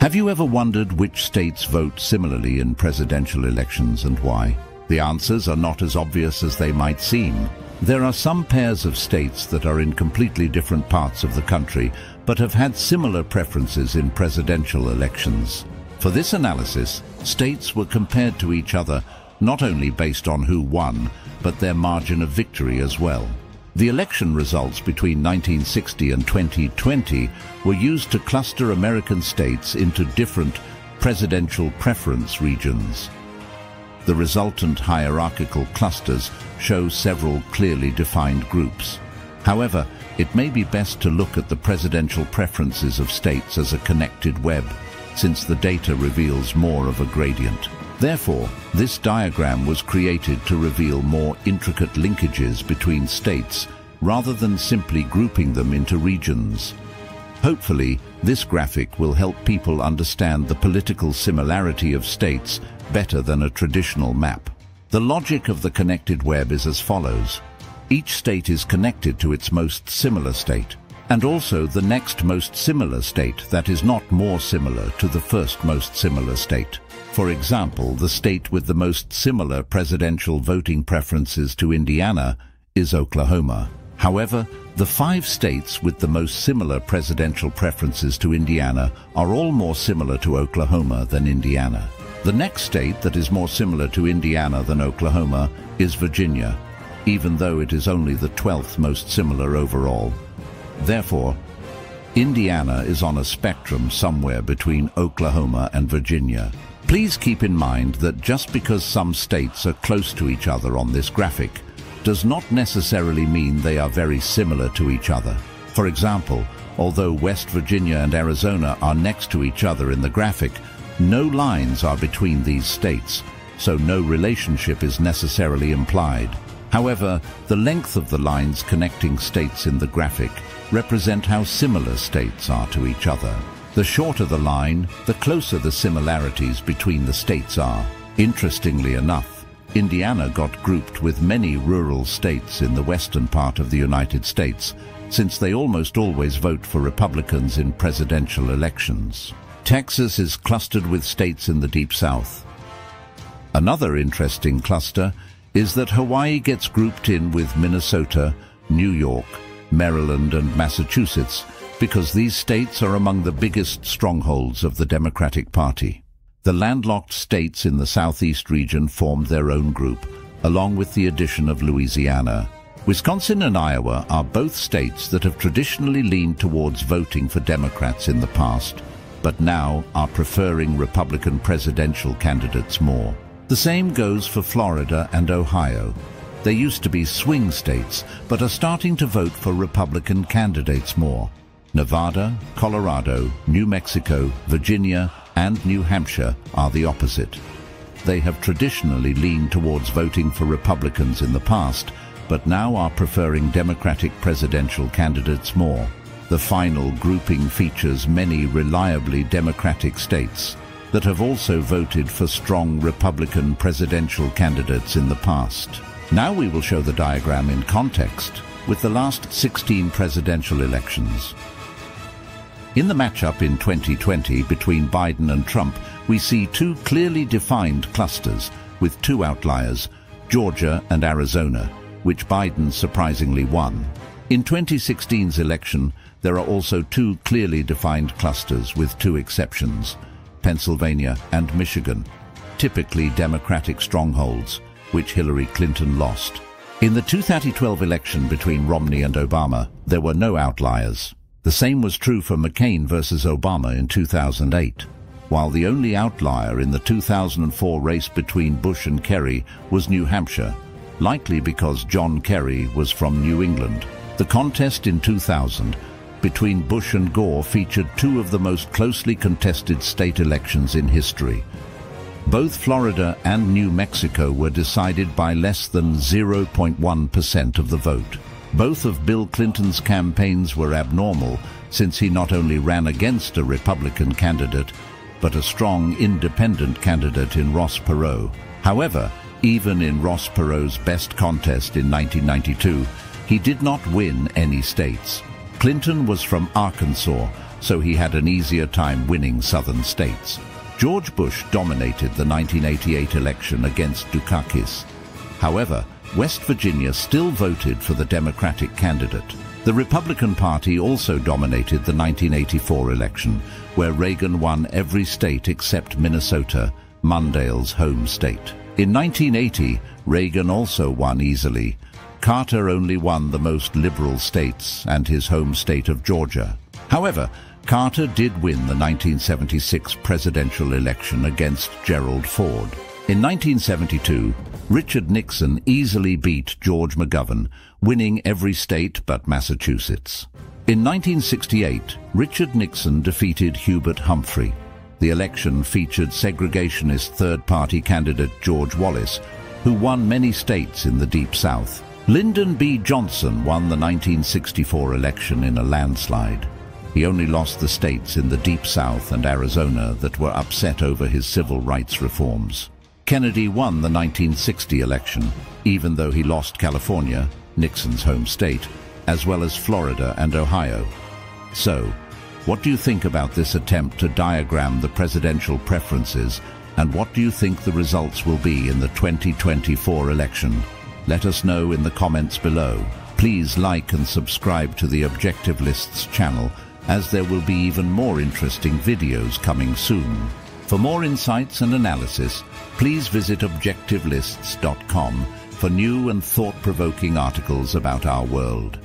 Have you ever wondered which states vote similarly in presidential elections and why? The answers are not as obvious as they might seem. There are some pairs of states that are in completely different parts of the country, but have had similar preferences in presidential elections. For this analysis, states were compared to each other not only based on who won, but their margin of victory as well. The election results between 1960 and 2020 were used to cluster American states into different presidential preference regions. The resultant hierarchical clusters show several clearly defined groups. However, it may be best to look at the presidential preferences of states as a connected web, since the data reveals more of a gradient. Therefore, this diagram was created to reveal more intricate linkages between states rather than simply grouping them into regions. Hopefully, this graphic will help people understand the political similarity of states better than a traditional map. The logic of the connected web is as follows. Each state is connected to its most similar state, and also the next most similar state that is not more similar to the first most similar state. For example, the state with the most similar presidential voting preferences to Indiana is Oklahoma. However, the 5 states with the most similar presidential preferences to Indiana are all more similar to Oklahoma than Indiana. The next state that is more similar to Indiana than Oklahoma is Virginia, even though it is only the 12th most similar overall. Therefore, Indiana is on a spectrum somewhere between Oklahoma and Virginia. Please keep in mind that just because some states are close to each other on this graphic does not necessarily mean they are very similar to each other. For example, although West Virginia and Arizona are next to each other in the graphic, no lines are between these states, so no relationship is necessarily implied. However, the length of the lines connecting states in the graphic represent how similar states are to each other. The shorter the line, the closer the similarities between the states are. Interestingly enough, Indiana got grouped with many rural states in the western part of the United States, since they almost always vote for Republicans in presidential elections. Texas is clustered with states in the Deep South. Another interesting cluster is that Hawaii gets grouped in with Minnesota, New York, Maryland, and Massachusetts, because these states are among the biggest strongholds of the Democratic Party. The landlocked states in the southeast region formed their own group, along with the addition of Louisiana. Wisconsin and Iowa are both states that have traditionally leaned towards voting for Democrats in the past, but now are preferring Republican presidential candidates more. The same goes for Florida and Ohio. They used to be swing states, but are starting to vote for Republican candidates more. Nevada, Colorado, New Mexico, Virginia, and New Hampshire are the opposite. They have traditionally leaned towards voting for Republicans in the past, but now are preferring Democratic presidential candidates more. The final grouping features many reliably Democratic states that have also voted for strong Republican presidential candidates in the past. Now we will show the diagram in context with the last 16 presidential elections. In the matchup in 2020 between Biden and Trump, we see 2 clearly defined clusters with 2 outliers, Georgia and Arizona, which Biden surprisingly won. In 2016's election, there are also 2 clearly defined clusters with 2 exceptions, Pennsylvania and Michigan, typically Democratic strongholds, which Hillary Clinton lost. In the 2012 election between Romney and Obama, there were no outliers. The same was true for McCain versus Obama in 2008, while the only outlier in the 2004 race between Bush and Kerry was New Hampshire, likely because John Kerry was from New England. The contest in 2000 between Bush and Gore featured 2 of the most closely contested state elections in history. Both Florida and New Mexico were decided by less than 0.1% of the vote. Both of Bill Clinton's campaigns were abnormal, since he not only ran against a Republican candidate, but a strong independent candidate in Ross Perot. However, even in Ross Perot's best contest in 1992, he did not win any states. Clinton was from Arkansas, so he had an easier time winning southern states. George Bush dominated the 1988 election against Dukakis. However, West Virginia still voted for the Democratic candidate. The Republican Party also dominated the 1984 election, where Reagan won every state except Minnesota, Mondale's home state. In 1980, Reagan also won easily. Carter only won the most liberal states and his home state of Georgia. However, Carter did win the 1976 presidential election against Gerald Ford. In 1972, Richard Nixon easily beat George McGovern, winning every state but Massachusetts. In 1968, Richard Nixon defeated Hubert Humphrey. The election featured segregationist third-party candidate George Wallace, who won many states in the Deep South. Lyndon B. Johnson won the 1964 election in a landslide. He only lost the states in the Deep South and Arizona that were upset over his civil rights reforms. Kennedy won the 1960 election, even though he lost California, Nixon's home state, as well as Florida and Ohio. So, what do you think about this attempt to diagram the presidential preferences, and what do you think the results will be in the 2024 election? Let us know in the comments below. Please like and subscribe to the Objective Lists channel, as there will be even more interesting videos coming soon. For more insights and analysis, please visit objectivelists.com for new and thought-provoking articles about our world.